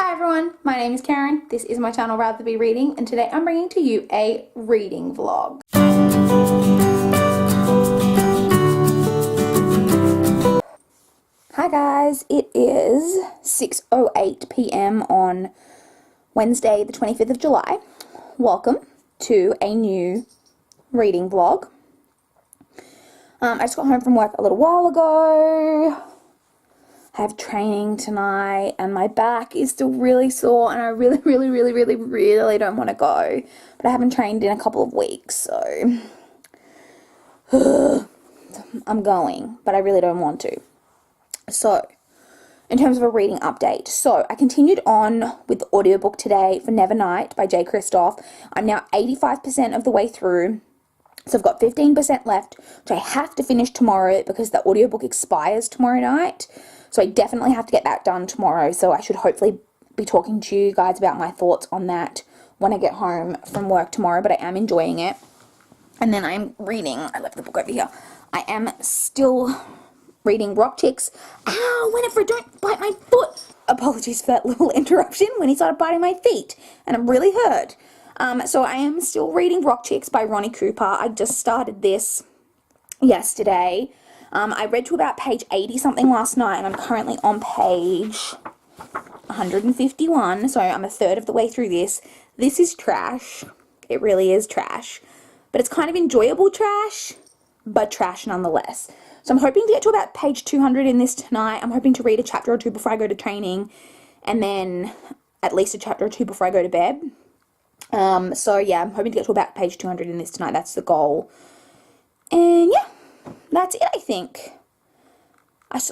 Hi everyone, my name is Karen, this is my channel Rather Be Reading, and today I'm bringing to you a reading vlog. Hi guys, it is 6:08 p.m. on Wednesday the 25th of July. Welcome to a new reading vlog. I just got home from work a little while ago. I have training tonight and my back is still really sore and I really don't want to go. But I haven't trained in a couple of weeks, so I'm going, but I really don't want to. So, in terms of a reading update, I continued on with the audiobook today for Nevernight by Jay Kristoff. I'm now 85% of the way through. So I've got 15% left, which I have to finish tomorrow because the audiobook expires tomorrow night. So I definitely have to get that done tomorrow. So I should hopefully be talking to you guys about my thoughts on that when I get home from work tomorrow. But I am enjoying it. And then I'm reading, I left the book over here. I am still reading Rock Ticks. Ow, Winifred, don't bite my foot. Apologies for that little interruption when he started biting my feet. And I'm really hurt. So I am still reading Rock Ticks by Ronnie Cooper. I just started this yesterday. I read to about page 80 something last night, and I'm currently on page 151, so I'm a third of the way through this. This is trash. It really is trash. But it's kind of enjoyable trash, but trash nonetheless. So I'm hoping to get to about page 200 in this tonight. I'm hoping to read a chapter or two before I go to training, and then at least a chapter or two before I go to bed. So yeah, I'm hoping to get to about page 200 in this tonight. That's the goal. And yeah, that's it, I think.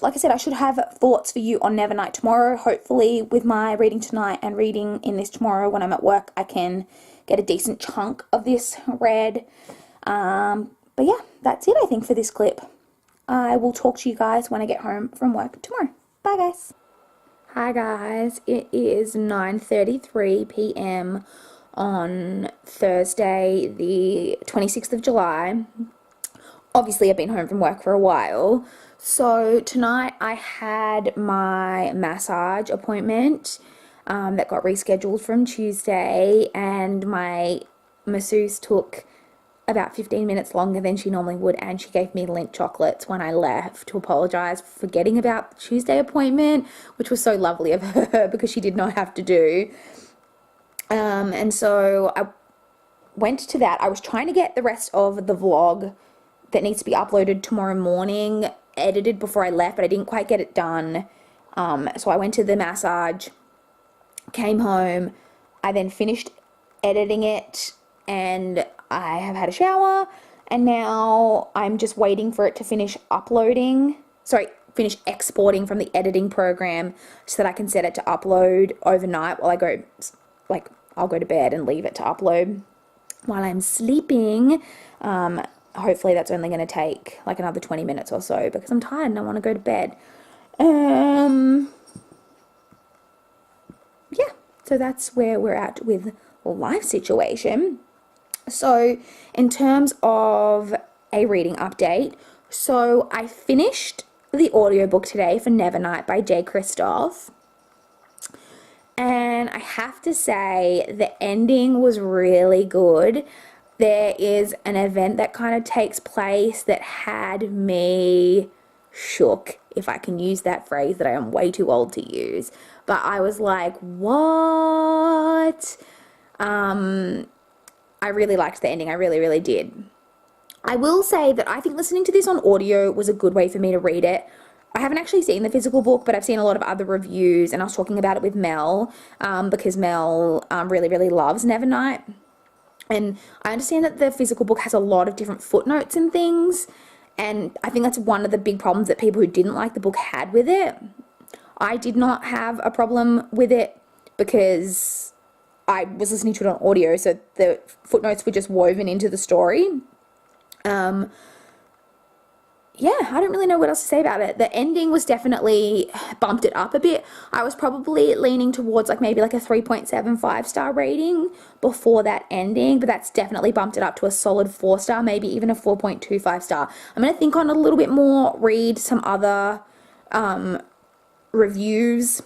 Like I said, I should have thoughts for you on Nevernight tomorrow. Hopefully, with my reading tonight and reading in this tomorrow when I'm at work, I can get a decent chunk of this read. But yeah, that's it, I think, for this clip. I will talk to you guys when I get home from work tomorrow. Bye, guys. Hi, guys. It is 9:33 p.m. on Thursday, the 26th of July. Obviously, I've been home from work for a while. So tonight I had my massage appointment that got rescheduled from Tuesday, and my masseuse took about 15 minutes longer than she normally would, and she gave me Lindt chocolates when I left to apologise for forgetting about the Tuesday appointment, which was so lovely of her because she did not have to do. And so I went to that. I was trying to get the rest of the vlog that needs to be uploaded tomorrow morning edited before I left, but I didn't quite get it done. So I went to the massage, came home, I then finished editing it, and I have had a shower, and now I'm just waiting for it to finish finish exporting from the editing program so that I can set it to upload overnight while I go, I'll go to bed and leave it to upload while I'm sleeping. Hopefully that's only going to take like another 20 minutes or so because I'm tired and I want to go to bed. Yeah, so that's where we're at with life situation. So in terms of a reading update, so I finished the audiobook today for Nevernight by Jay Kristoff. And I have to say the ending was really good. There is an event that kind of takes place that had me shook, if I can use that phrase that I am way too old to use. But I was like, what? I really liked the ending. I really did. I will say that I think listening to this on audio was a good way for me to read it. I haven't actually seen the physical book, but I've seen a lot of other reviews, and I was talking about it with Mel, because Mel really loves Nevernight. And I understand that the physical book has a lot of different footnotes and things, and I think that's one of the big problems that people who didn't like the book had with it. I did not have a problem with it because I was listening to it on audio, so the footnotes were just woven into the story. Yeah, I don't really know what else to say about it. The ending was definitely bumped it up a bit. I was probably leaning towards maybe a 3.75 star rating before that ending, but that's definitely bumped it up to a solid 4 star, maybe even a 4.25 star. I'm going to think on a little bit more, read some other reviews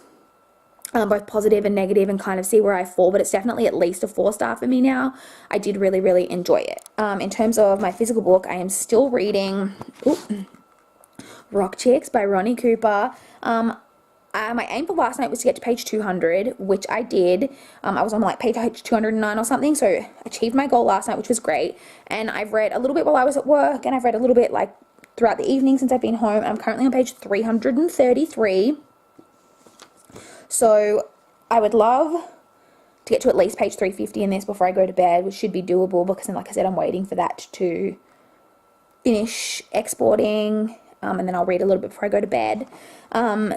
both positive and negative, and kind of see where I fall, but it's definitely at least a 4-star for me now. I did really, really enjoy it. In terms of my physical book, I am still reading Rock Chicks by Ronnie Cooper. My aim for last night was to get to page 200, which I did. I was on like page 209 or something, so achieved my goal last night, which was great. And I've read a little bit while I was at work, and I've read a little bit like throughout the evening since I've been home, and I'm currently on page 333. So I would love to get to at least page 350 in this before I go to bed, which should be doable because then, like I said, I'm waiting for that to finish exporting, and then I'll read a little bit before I go to bed.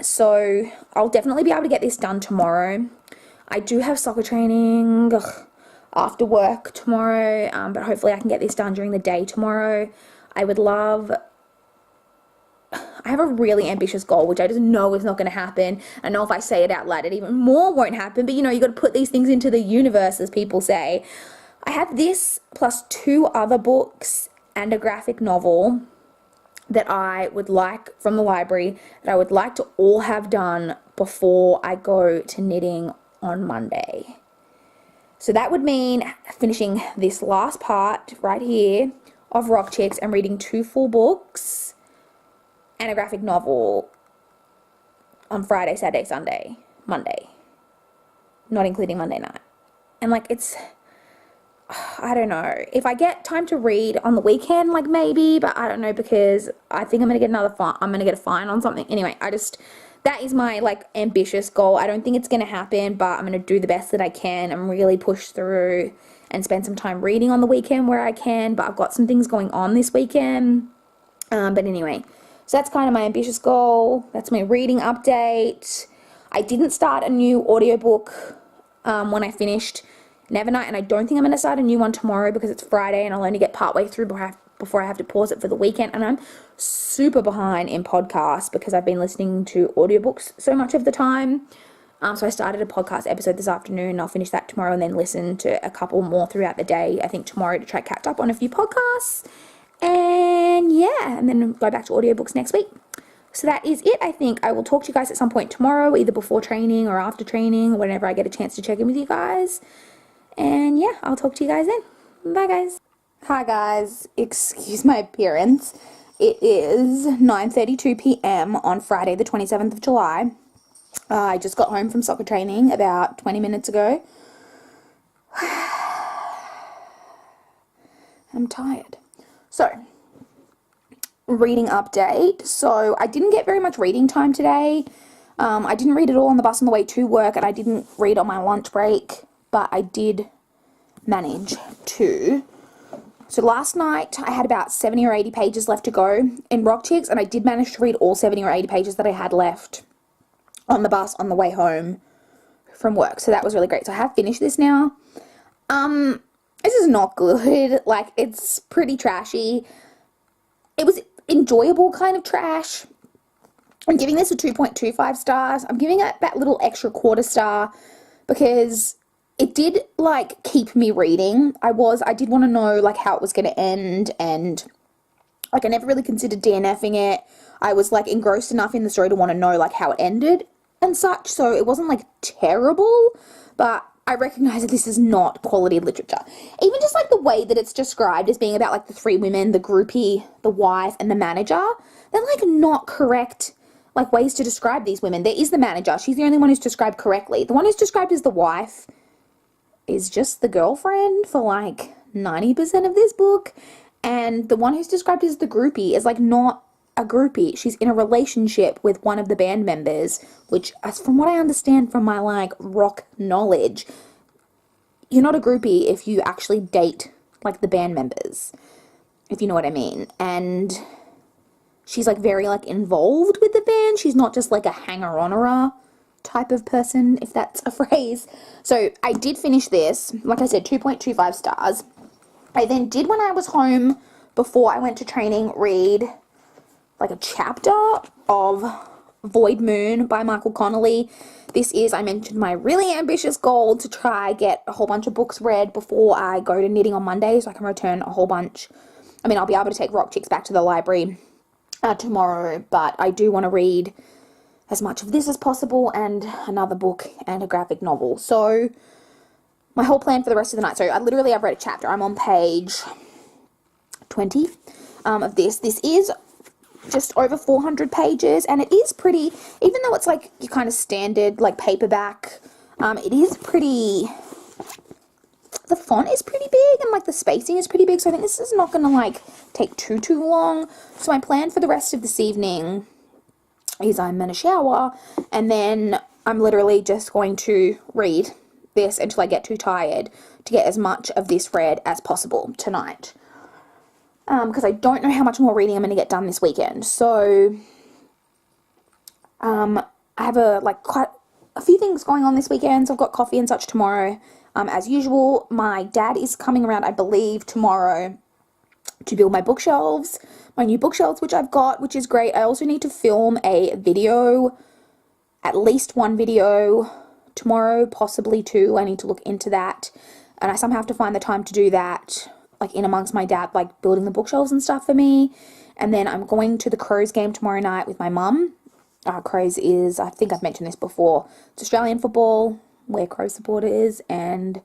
So I'll definitely be able to get this done tomorrow. I do have soccer training after work tomorrow, but hopefully I can get this done during the day tomorrow. I have a really ambitious goal, which I just know is not going to happen. I know if I say it out loud, it even more won't happen. But, you know, you got to put these things into the universe, as people say. I have this plus 2 other books and a graphic novel that I would like from the library that I would like to all have done before I go to knitting on Monday. So that would mean finishing this last part right here of Rock Chicks and reading 2 full books and a graphic novel on Friday, Saturday, Sunday, Monday, not including Monday night. And like, I don't know if I get time to read on the weekend, like maybe, but I don't know, because I think I'm going to get I'm going to get a fine on something. Anyway, that is my like ambitious goal. I don't think it's going to happen, but I'm going to do the best that I can and really push through and spend some time reading on the weekend where I can, but I've got some things going on this weekend. But anyway, so that's kind of my ambitious goal. That's my reading update. I didn't start a new audiobook when I finished Nevernight, and I don't think I'm going to start a new one tomorrow because it's Friday and I'll only get partway through before I have to pause it for the weekend. And I'm super behind in podcasts because I've been listening to audiobooks so much of the time. So I started a podcast episode this afternoon. I'll finish that tomorrow and then listen to a couple more throughout the day, I think tomorrow, to try to catch up on a few podcasts. And yeah, and then go back to audiobooks next week. So that is it, I think. I will talk to you guys at some point tomorrow, either before training or after training, or whenever I get a chance to check in with you guys. And yeah, I'll talk to you guys then. Bye, guys. Hi, guys. Excuse my appearance. It is 9:32 p.m. on Friday, the 27th of July. I just got home from soccer training about 20 minutes ago. I'm tired. So, reading update. So, I didn't get very much reading time today. I didn't read at all on the bus on the way to work, and I didn't read on my lunch break, but I did manage to. So last night I had about 70 or 80 pages left to go in Rock Chicks, and I did manage to read all 70 or 80 pages that I had left on the bus on the way home from work. So that was really great. So I have finished this now. This is not good. Like, it's pretty trashy. It was enjoyable kind of trash. I'm giving this a 2.25 stars. I'm giving it that little extra quarter star because it did, like, keep me reading. I did want to know, like, how it was going to end, and, like, I never really considered DNFing it. I was, like, engrossed enough in the story to want to know, like, how it ended and such, so it wasn't, like, terrible, but I recognize that this is not quality literature. Even just, like, the way that it's described as being about, like, the 3 women, the groupie, the wife, and the manager, they're, like, not correct, like, ways to describe these women. There is the manager. She's the only one who's described correctly. The one who's described as the wife is just the girlfriend for, like, 90% of this book. And the one who's described as the groupie is, like, not a groupie. She's in a relationship with one of the band members, which, as from what I understand from my, like, rock knowledge, you're not a groupie if you actually date, like, the band members, if you know what I mean. And she's, like, very, like, involved with the band. She's not just, like, a hanger-onerer type of person, if that's a phrase. So I did finish this. Like I said, 2.25 stars. I then did, when I was home before I went to training, read, like, a chapter of Void Moon by Michael Connolly. This is, I mentioned, my really ambitious goal to try get a whole bunch of books read before I go to knitting on Monday, so I can return a whole bunch. I mean, I'll be able to take Rock Chicks back to the library tomorrow, but I do want to read as much of this as possible, and another book and a graphic novel. So my whole plan for the rest of the night, so I've read a chapter. I'm on page 20 of this. This is just over 400 pages, and it is pretty, even though it's like your kind of standard like paperback, it is pretty, the font is pretty big, and like the spacing is pretty big, so I think this is not going to like take too long. So my plan for the rest of this evening is I'm going to shower, and then I'm literally just going to read this until I get too tired to get as much of this read as possible tonight. Because I don't know how much more reading I'm going to get done this weekend. So, I have quite a few things going on this weekend. So I've got coffee and such tomorrow. As usual, my dad is coming around, I believe, tomorrow to build my bookshelves, my new bookshelves, which I've got, which is great. I also need to film a video, at least one video tomorrow, possibly two. I need to look into that, and I somehow have to find the time to do that, like in amongst my dad, like building the bookshelves and stuff for me. And then I'm going to the Crows game tomorrow night with my mum. Crows is, I think I've mentioned this before, it's Australian football, where Crows supporter is, and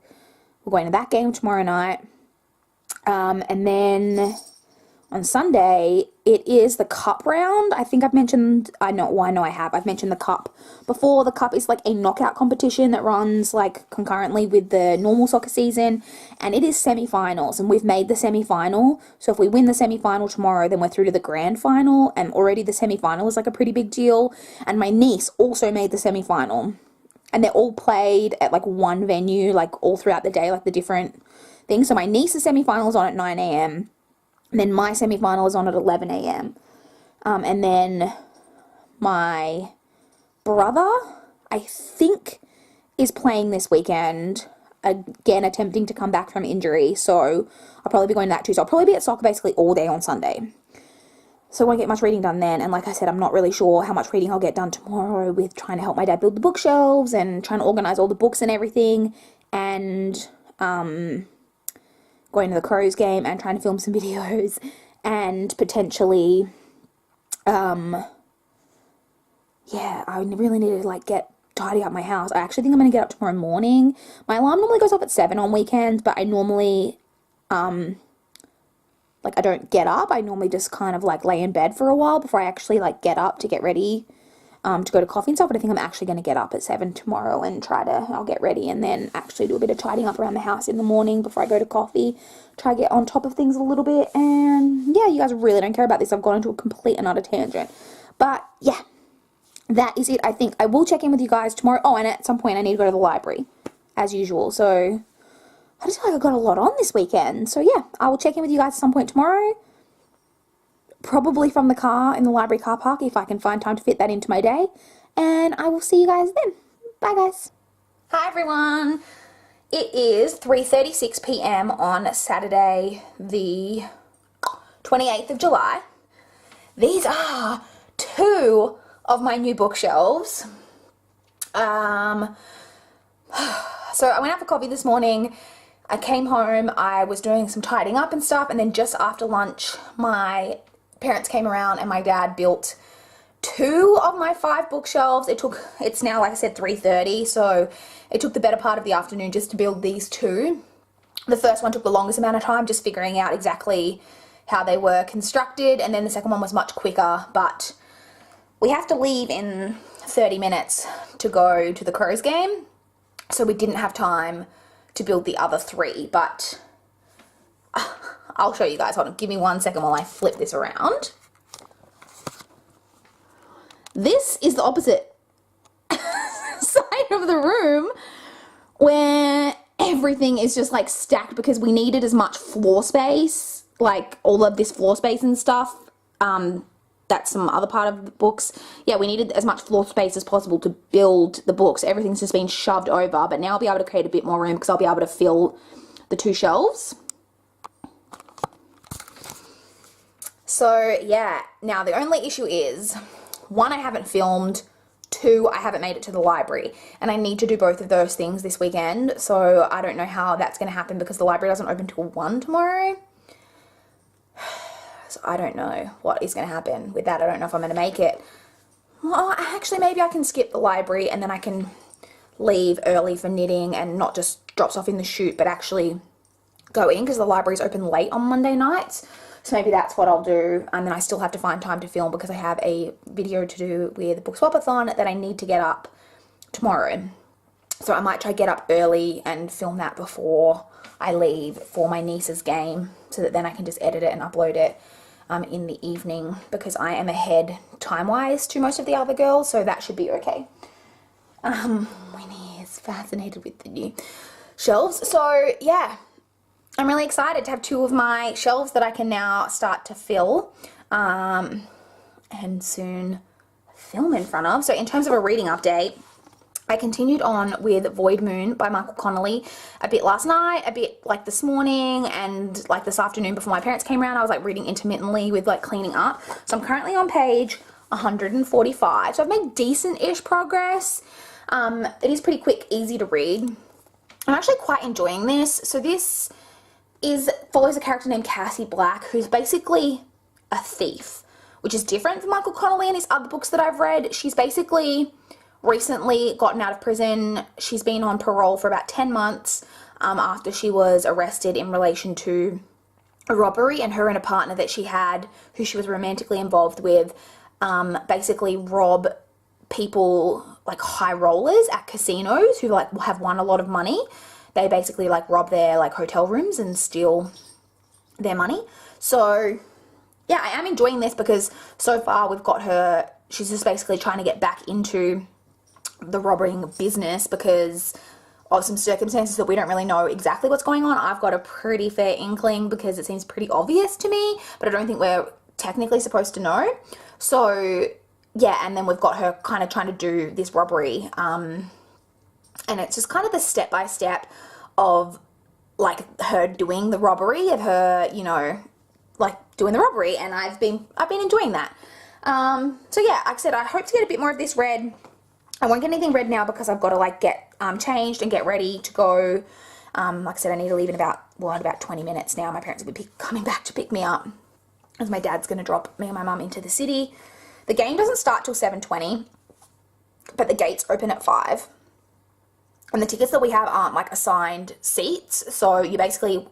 we're going to that game tomorrow night. And then on Sunday, it is the cup round. I think I've mentioned, I've mentioned the cup before. The cup is like a knockout competition that runs like concurrently with the normal soccer season, and it is semi-finals, and we've made the semi-final. So if we win the semi-final tomorrow, then we're through to the grand final, and already the semi-final is like a pretty big deal. And my niece also made the semi-final, and they're all played at like one venue, like all throughout the day, like the different things. So my niece's semi-final is on at 9 a.m. And then my semi-final is on at 11 a.m. And then my brother, I think, is playing this weekend, again attempting to come back from injury. So I'll probably be going to that too. So I'll probably be at soccer basically all day on Sunday. So I won't get much reading done then. And like I said, I'm not really sure how much reading I'll get done tomorrow with trying to help my dad build the bookshelves and trying to organize all the books and everything. And going to the Crows game and trying to film some videos, and potentially, I really need to like get tidy up my house. I actually think I'm going to get up tomorrow morning. My alarm normally goes off at 7 on weekends, but I normally, I don't get up. I normally just kind of like lay in bed for a while before I actually like get up to get ready to go to coffee and stuff. But I think I'm actually going to get up at 7 tomorrow and I'll get ready and then actually do a bit of tidying up around the house in the morning before I go to coffee. Try to get on top of things a little bit. And yeah, you guys really don't care about this. I've gone into a complete and utter tangent. But yeah, that is it. I think I will check in with you guys tomorrow. Oh, and at some point I need to go to the library as usual. So I just feel like I've got a lot on this weekend. So yeah, I will check in with you guys at some point tomorrow. Probably from the car in the library car park if I can find time to fit that into my day. And I will see you guys then. Bye guys. Hi everyone. It is 3:36 p.m. on Saturday the 28th of July. These are two of my new bookshelves. So I went out for coffee this morning. I came home, I was doing some tidying up and stuff, and then just after lunch my parents came around and my dad built two of my 5 bookshelves. It's now, like I said, 3:30, so it took the better part of the afternoon just to build these two. The first one took the longest amount of time, just figuring out exactly how they were constructed, and then the second one was much quicker, but we have to leave in 30 minutes to go to the Crows game, so we didn't have time to build the other 3, but I'll show you guys. Hold on, give me 1 second while I flip this around. This is the opposite side of the room where everything is just like stacked because we needed as much floor space, like all of this floor space and stuff. That's some other part of the books. Yeah, we needed as much floor space as possible to build the books. Everything's just been shoved over, but now I'll be able to create a bit more room because I'll be able to fill the 2 shelves. So yeah, now the only issue is, 1, I haven't filmed, 2, I haven't made it to the library, and I need to do both of those things this weekend, so I don't know how that's going to happen because the library doesn't open till 1 tomorrow. So I don't know what is going to happen with that. I don't know if I'm going to make it. Well, actually, maybe I can skip the library and then I can leave early for knitting and not just drops off in the chute, but actually go in because the library's open late on Monday nights. So maybe that's what I'll do. And then I still have to find time to film because I have a video to do with the Book Swapathon that I need to get up tomorrow. So I might try to get up early and film that before I leave for my niece's game so that then I can just edit it and upload it in the evening because I am ahead time-wise to most of the other girls, so that should be okay. Winnie is fascinated with the new shelves. So yeah, I'm really excited to have 2 of my shelves that I can now start to fill and soon film in front of. So in terms of a reading update, I continued on with Void Moon by Michael Connelly a bit last night, a bit like this morning, and like this afternoon before my parents came around. I was like reading intermittently with like cleaning up. So I'm currently on page 145. So I've made decent-ish progress. It is pretty quick, easy to read. I'm actually quite enjoying this. So this follows a character named Cassie Black, who's basically a thief, which is different from Michael Connelly and his other books that I've read. She's basically recently gotten out of prison. She's been on parole for about 10 months after she was arrested in relation to a robbery, and her and a partner that she had, who she was romantically involved with, basically rob people, like high rollers at casinos who like have won a lot of money. They basically like rob their like hotel rooms and steal their money. So yeah, I am enjoying this because so far we've got her, she's just basically trying to get back into the robbing business because of some circumstances that we don't really know exactly what's going on. I've got a pretty fair inkling because it seems pretty obvious to me, but I don't think we're technically supposed to know. So yeah, and then we've got her kind of trying to do this robbery, and it's just kind of the step-by-step of like her doing the robbery, of her, you know, like doing the robbery, and I've been enjoying that. So yeah, like I said, I hope to get a bit more of this read. I won't get anything read now because I've got to like get changed and get ready to go. Like I said, I need to leave in about 20 minutes now. My parents will be coming back to pick me up as my dad's going to drop me and my mum into the city. The game doesn't start till 7:20, but the gates open at 5. And the tickets that we have aren't like assigned seats, so you basically,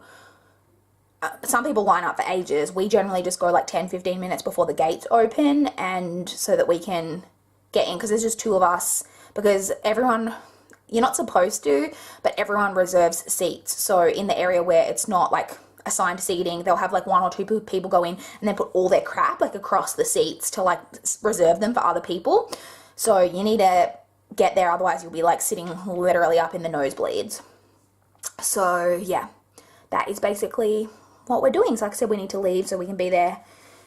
some people line up for ages. We generally just go like 10-15 minutes before the gates open, and so that we can get in, because there's just 2 of us, because everyone, you're not supposed to, but everyone reserves seats. So in the area where it's not like assigned seating, they'll have like 1 or 2 people go in and then put all their crap like across the seats to like reserve them for other people. So you need to get there, otherwise you'll be like sitting literally up in the nosebleeds. So yeah, that is basically what we're doing. So like I said, we need to leave so we can be there.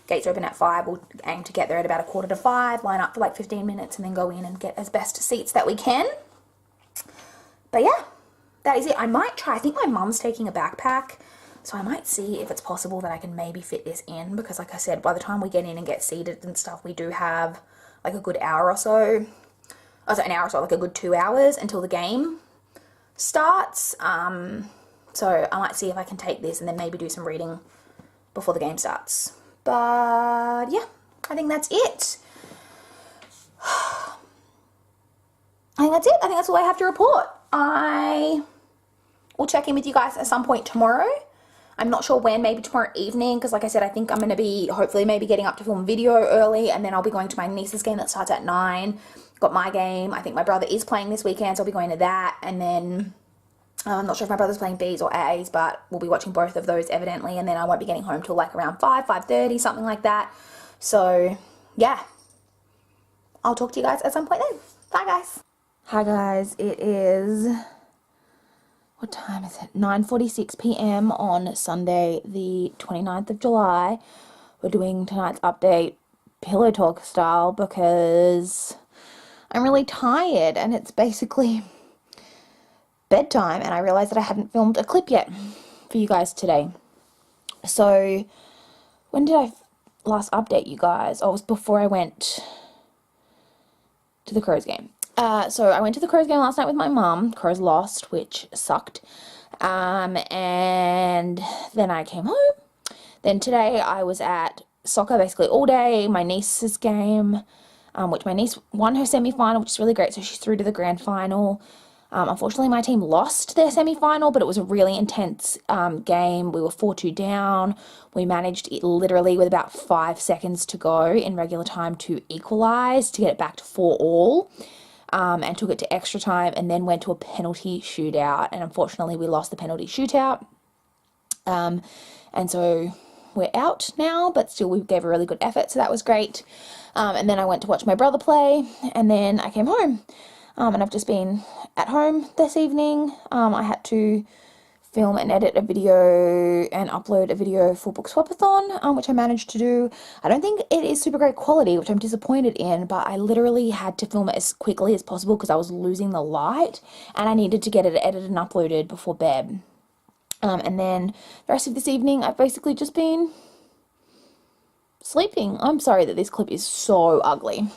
Gates open at 5. We'll aim to get there at about 4:45, line up for like 15 minutes, and then go in and get as best seats that we can. But yeah, that is it. I might try, I think my mum's taking a backpack, so I might see if it's possible that I can maybe fit this in, because like I said, by the time we get in and get seated and stuff, we do have like a good hour or so. An hour or so, like a good 2 hours until the game starts. So I might see if I can take this and then maybe do some reading before the game starts. But yeah, I think that's it. I think that's it. I think that's all I have to report. I will check in with you guys at some point tomorrow. I'm not sure when, maybe tomorrow evening, because like I said, I think I'm going to be hopefully maybe getting up to film video early, and then I'll be going to my niece's game that starts at 9. Got my game. I think my brother is playing this weekend, so I'll be going to that, and then I'm not sure if my brother's playing B's or A's, but we'll be watching both of those evidently, and then I won't be getting home till like around 5:30, something like that. So yeah, I'll talk to you guys at some point then. Bye guys. Hi guys, it is, what time is it? 9:46 p.m. on Sunday the 29th of July. We're doing tonight's update pillow talk style because I'm really tired and it's basically bedtime, and I realized that I hadn't filmed a clip yet for you guys today. So when did I last update you guys? Oh, it was before I went to the Crows game. So I went to the Crows game last night with my mum. Crows lost, which sucked. And then I came home. Then today I was at soccer basically all day, my niece's game. which my niece won her semi-final, which is really great. So she's through to the grand final. Unfortunately, my team lost their semi-final, but it was a really intense game. We were 4-2 down. We managed it literally with about 5 seconds to go in regular time to equalise, to get it back to 4-all, and took it to extra time and then went to a penalty shootout. And unfortunately, we lost the penalty shootout. And so we're out now, but still we gave a really good effort, so that was great. And then I went to watch my brother play, and then I came home. And I've just been at home this evening. I had to film and edit a video and upload a video for Book Swapathon, which I managed to do. I don't think it is super great quality, which I'm disappointed in, but I literally had to film it as quickly as possible because I was losing the light, and I needed to get it edited and uploaded before bed. And then the rest of this evening, I've basically just been sleeping. I'm sorry that this clip is so ugly.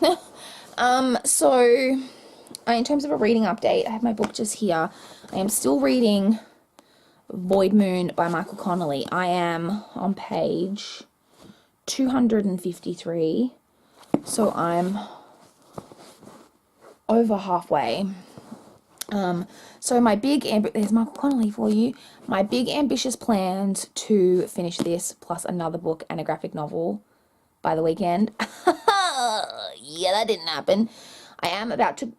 In terms of a reading update, I have my book just here. I am still reading Void Moon by Michael Connelly. I am on page 253, so I'm over halfway. So my there's Michael Connelly for you. My big ambitious plans to finish this plus another book and a graphic novel by the weekend. Yeah, that didn't happen. I am about to,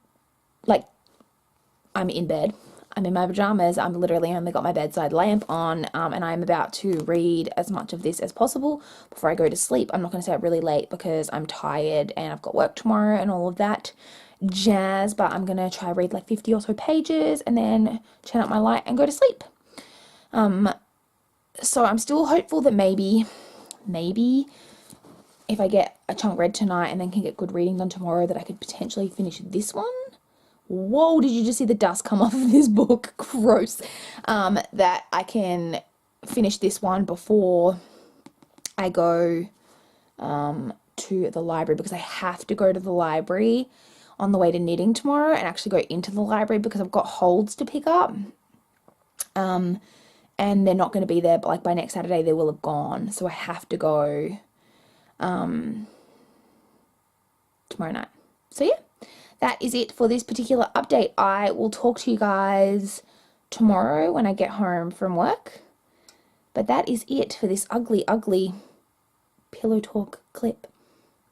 I'm in bed. I'm in my pajamas. I'm literally only got my bedside lamp on, and I'm about to read as much of this as possible before I go to sleep. I'm not going to stay up really late because I'm tired and I've got work tomorrow and all of that jazz, but I'm going to try read 50 or so pages and then turn up my light and go to sleep. So I'm still hopeful that maybe if I get a chunk read tonight and then can get good reading done tomorrow, that I could potentially finish this one. Whoa, did you just see the dust come off of this book? Gross. That I can finish this one before I go to the library, because I have to go to the library on the way to knitting tomorrow and actually go into the library because I've got holds to pick up. And they're not going to be there, but by next Saturday they will have gone. So I have to go tomorrow night. So yeah. That is it for this particular update. I will talk to you guys tomorrow when I get home from work. But that is it for this ugly, ugly pillow talk clip.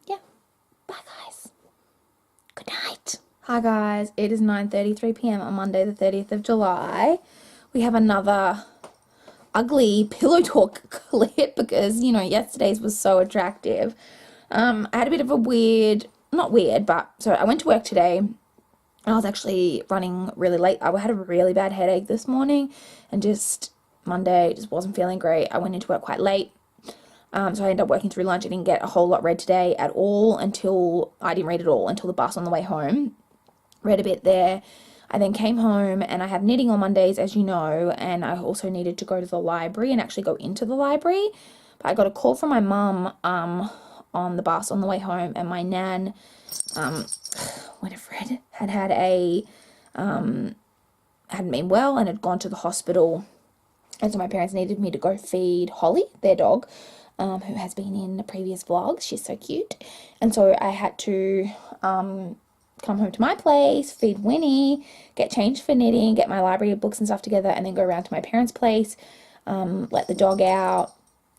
Yeah. Bye, guys. Good night. Hi, guys. It is 9:33 p.m. on Monday, the 30th of July. We have another ugly pillow talk clip because, yesterday's was so attractive. I had a bit of a so I went to work today and I was actually running really late. I had a really bad headache this morning and Monday just wasn't feeling great. I went into work quite late. So I ended up working through lunch. I didn't get a whole lot read today at all until the bus on the way home. Read a bit there. I then came home and I have knitting on Mondays, as you know, and I also needed to go to the library and actually go into the library. But I got a call from my mum, on the bus on the way home, and my nan, Winifred, hadn't been well and had gone to the hospital, and so my parents needed me to go feed Holly, their dog, who has been in the previous vlogs. She's so cute, and so I had to come home to my place, feed Winnie, get changed for knitting, get my library of books and stuff together, and then go around to my parents' place, let the dog out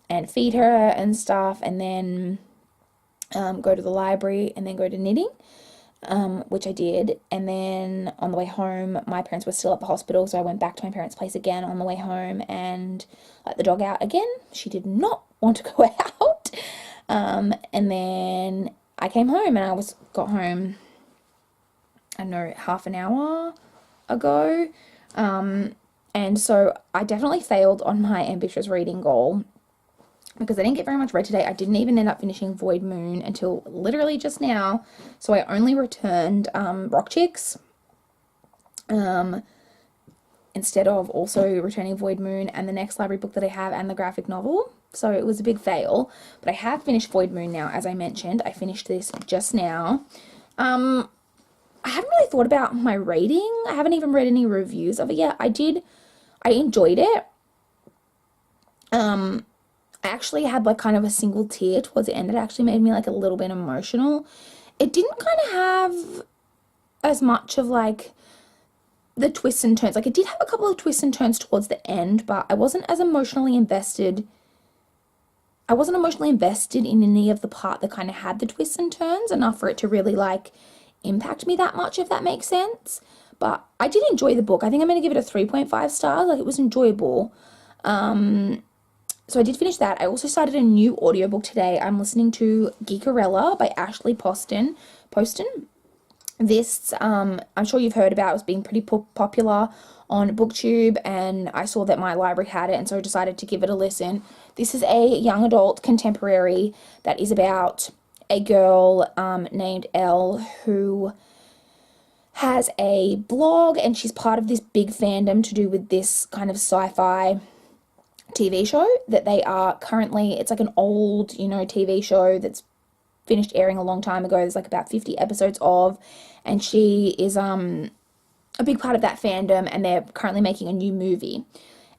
and feed her and stuff, and then go to the library and then go to knitting, which I did. And then on the way home, my parents were still at the hospital, so I went back to my parents' place again on the way home and let the dog out again. She did not want to go out. And then I came home and got home, I don't know, half an hour ago. And so I definitely failed on my ambitious reading goal, because I didn't get very much read today. I didn't even end up finishing Void Moon until literally just now. So I only returned Rock Chicks instead of also returning Void Moon and the next library book that I have and the graphic novel. So it was a big fail. But I have finished Void Moon now, as I mentioned. I finished this just now. I haven't really thought about my rating. I haven't even read any reviews of it yet. I enjoyed it. I actually had kind of a single tear towards the end. It actually made me a little bit emotional. it didn't kind of have as much of like the twists and turns. Like it did have a couple of twists and turns towards the end, but I wasn't emotionally invested in any of the part that kind of had the twists and turns enough for it to really like impact me that much, if that makes sense. But I did enjoy the book. I think I'm going to give it a 3.5 stars. Like it was enjoyable. So I did finish that. I also started a new audiobook today. I'm listening to Geekerella by Ashley Poston. This, I'm sure you've heard about. It was being pretty popular on BookTube, and I saw that my library had it, and so I decided to give it a listen. This is a young adult contemporary that is about a girl named Elle who has a blog, and she's part of this big fandom to do with this kind of sci-fi TV show that they are currently, it's like an old, TV show that's finished airing a long time ago. There's like about 50 episodes of, and she is a big part of that fandom, and they're currently making a new movie,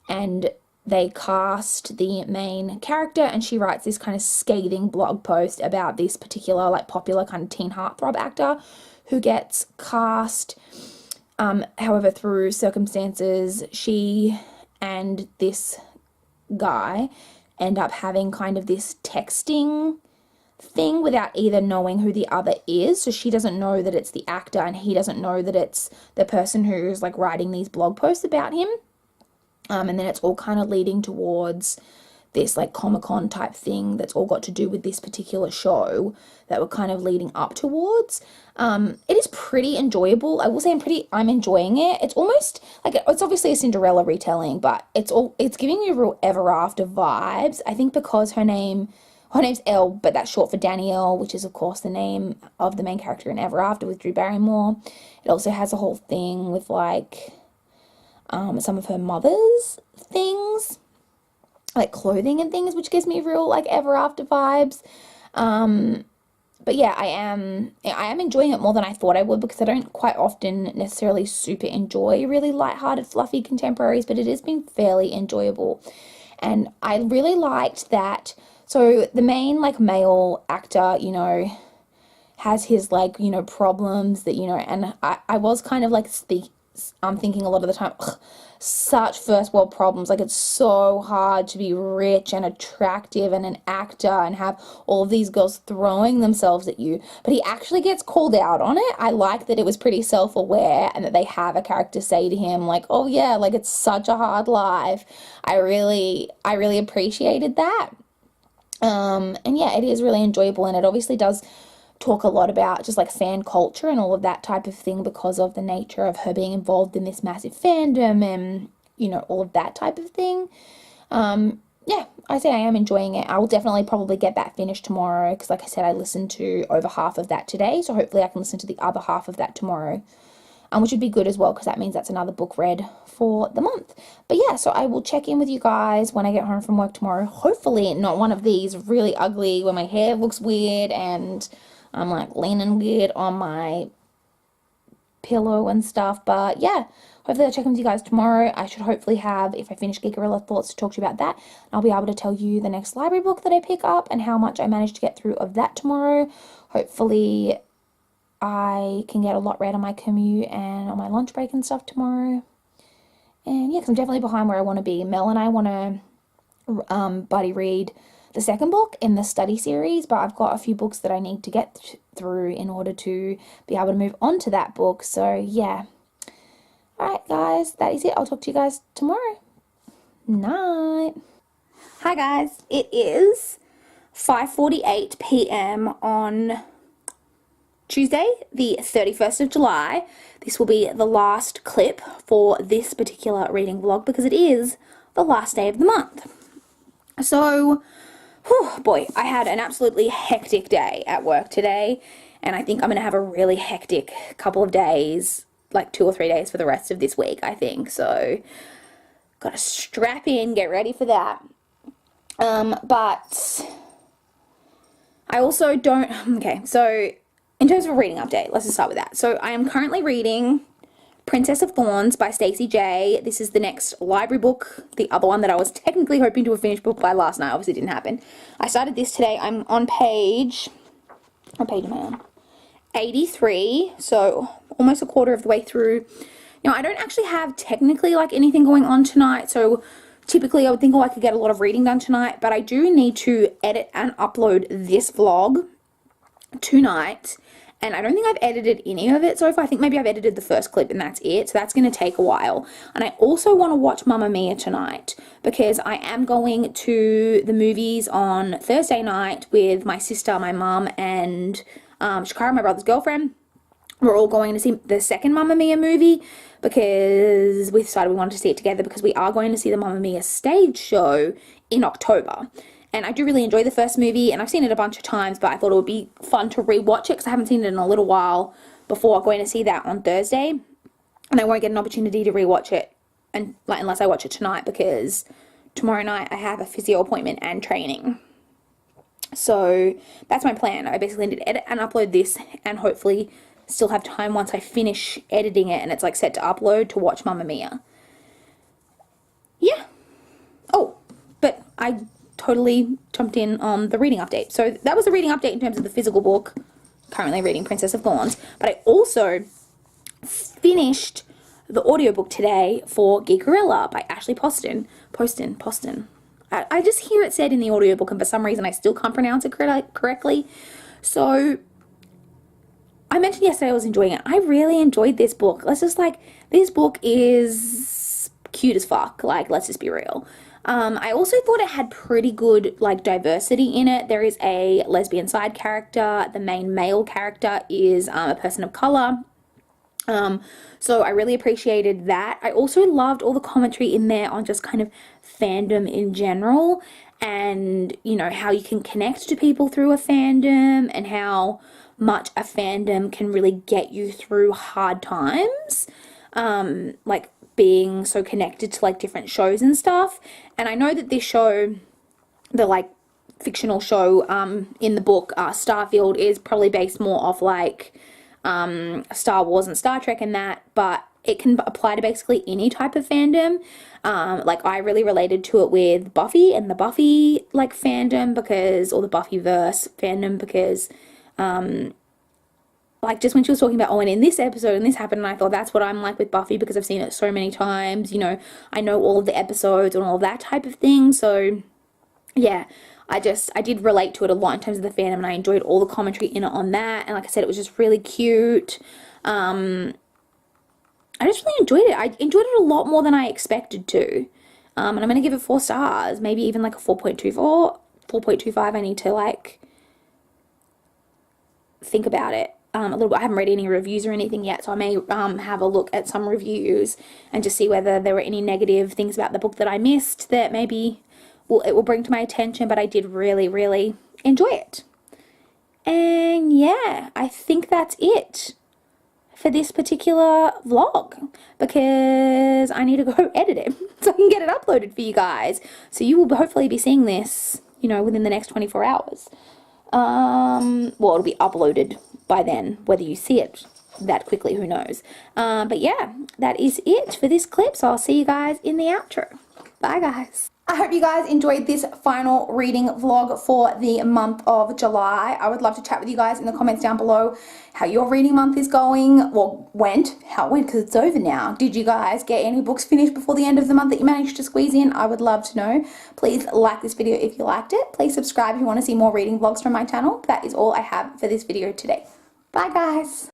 and they cast the main character, and she writes this kind of scathing blog post about this particular like popular kind of teen heartthrob actor who gets cast. However, through circumstances, she and this guy end up having kind of this texting thing without either knowing who the other is. So she doesn't know that it's the actor, and he doesn't know that it's the person who's like writing these blog posts about him. And then it's all kind of leading towards this like Comic-Con type thing that's all got to do with this particular show that we're kind of leading up towards. It is pretty enjoyable. I will say I'm enjoying it. It's almost like, it's obviously a Cinderella retelling, but it's giving me real Ever After vibes. I think because her name's Elle, but that's short for Danielle, which is of course the name of the main character in Ever After with Drew Barrymore. It also has a whole thing with like some of her mother's things, like clothing and things, which gives me real like Ever After vibes. But yeah, I am enjoying it more than I thought I would, because I don't quite often necessarily super enjoy really lighthearted, fluffy contemporaries, but it has been fairly enjoyable. And I really liked that. So the main like male actor, has his like, problems that, and I was kind of like I'm thinking a lot of the time, such first world problems. Like it's so hard to be rich and attractive and an actor and have all of these girls throwing themselves at you. But he actually gets called out on it. I like that it was pretty self-aware, and that they have a character say to him like, oh yeah, like it's such a hard life. I really appreciated that. And yeah, it is really enjoyable, and it obviously does talk a lot about just like fan culture and all of that type of thing, because of the nature of her being involved in this massive fandom and all of that type of thing. Yeah, I say I am enjoying it. I will definitely probably get that finished tomorrow, because like I said, I listened to over half of that today, so hopefully I can listen to the other half of that tomorrow, which would be good as well, because that means that's another book read for the month. But yeah, so I will check in with you guys when I get home from work tomorrow. Hopefully not one of these really ugly where my hair looks weird and I'm like leaning weird on my pillow and stuff. But yeah, hopefully I'll check in with you guys tomorrow. I should hopefully have, if I finish Geekerella Thoughts, to talk to you about that. I'll be able to tell you the next library book that I pick up and how much I managed to get through of that tomorrow. Hopefully I can get a lot read on my commute and on my lunch break and stuff tomorrow. And yeah, because I'm definitely behind where I want to be. Mel and I want to buddy read the second book in the study series, but I've got a few books that I need to get through in order to be able to move on to that book. So yeah. Alright guys, that is it. I'll talk to you guys tomorrow. Night. Hi guys, it is 5:48 p.m. on Tuesday, the 31st of July. This will be the last clip for this particular reading vlog, because it is the last day of the month. So, boy, I had an absolutely hectic day at work today, and I think I'm going to have a really hectic couple of days, like 2 or 3 days for the rest of this week, I think. So, gotta strap in, get ready for that. But I also don't, okay, so in terms of a reading update, let's just start with that. So I am currently reading Princess of Thorns by Stacey J. This is the next library book, the other one that I was technically hoping to have finished book by last night. Obviously didn't happen. I started this today. I'm on page, what page am I on? 83, so almost a quarter of the way through. Now, I don't actually have technically like anything going on tonight, so typically I would think, oh, I could get a lot of reading done tonight, but I do need to edit and upload this vlog tonight, and I don't think I've edited any of it so far. I think maybe I've edited the first clip and that's it, so that's going to take a while. And I also want to watch Mamma Mia tonight because I am going to the movies on Thursday night with my sister, my mum, and Shakara, my brother's girlfriend. We're all going to see the second Mamma Mia movie because we decided we wanted to see it together because we are going to see the Mamma Mia stage show in October. And I do really enjoy the first movie, and I've seen it a bunch of times, but I thought it would be fun to rewatch it because I haven't seen it in a little while before going to see that on Thursday. And I won't get an opportunity to rewatch it and unless I watch it tonight because tomorrow night I have a physio appointment and training. So that's my plan. I basically need to edit and upload this and hopefully still have time once I finish editing it and it's like set to upload to watch Mamma Mia. Yeah. Oh, but I totally jumped in on the reading update. So that was the reading update in terms of the physical book. Currently reading Princess of Thorns. But I also finished the audiobook today for Geekerella by Ashley Poston. I just hear it said in the audiobook and for some reason I still can't pronounce it correctly. So I mentioned yesterday I was enjoying it. I really enjoyed this book. This book is cute as fuck. Like, let's just be real. I also thought it had pretty good, like, diversity in it. There is a lesbian side character. The main male character is a person of color. So I really appreciated that. I also loved all the commentary in there on just kind of fandom in general and, you know, how you can connect to people through a fandom and how much a fandom can really get you through hard times. Like, being so connected to like different shows and stuff. And I know that this show, the like fictional show in the book Starfield, is probably based more off like Star Wars and Star Trek and that, but it can apply to basically any type of fandom. Like, I really related to it with Buffy and the Buffy like fandom because, or the Buffyverse fandom because like, just when she was talking about, oh, and in this episode, and this happened, and I thought that's what I'm like with Buffy because I've seen it so many times, you know, I know all of the episodes and all of that type of thing, so, yeah, I did relate to it a lot in terms of the fandom, and I enjoyed all the commentary in it on that, and like I said, it was just really cute. I just really enjoyed it. I enjoyed it a lot more than I expected to, and I'm going to give it 4 stars, maybe even like a 4.24, 4.25, I need to, like, think about it. A little bit. I haven't read any reviews or anything yet, so I may have a look at some reviews and just see whether there were any negative things about the book that I missed that maybe it will bring to my attention, but I did really, really enjoy it. And yeah, I think that's it for this particular vlog because I need to go edit it so I can get it uploaded for you guys. So you will hopefully be seeing this, you know, within the next 24 hours. Well, it'll be uploaded by then, whether you see it that quickly, who knows. But yeah, that is it for this clip, so I'll see you guys in the outro. Bye, guys. I hope you guys enjoyed this final reading vlog for the month of July. I would love to chat with you guys in the comments down below how your reading month is going. Well, how it went, because it's over now. Did you guys get any books finished before the end of the month that you managed to squeeze in? I would love to know. Please like this video if you liked it. Please subscribe if you want to see more reading vlogs from my channel. That is all I have for this video today. Bye, guys.